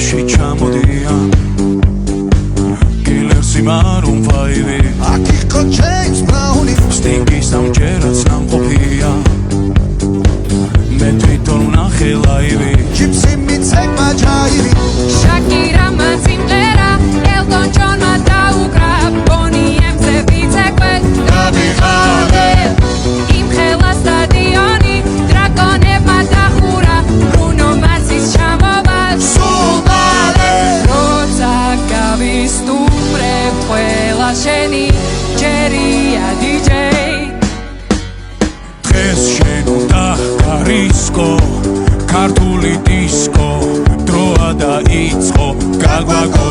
Ში ჩამოდიან Killersi Maroon 5 აქ იყო James Brown-ი Stinky-ს ამჯერაც ნამყოფია მე თვითონ ვნახე ლაივი Gypsy მიცემა ჯაირი Shakira-მა სიმღერა Elton John-მა დაუკრა Bonnie M-ზე ვიცეკვე დავიღალე იმ ხელა სტადიონი დრაკონებმა დახურა Bruno Mars-ის ჩამოვა Vistupre quella sceni Geria DJ დღეს შენ უნდა გარისკო ქართული დისკო დროა დაიწყო გაგვაგო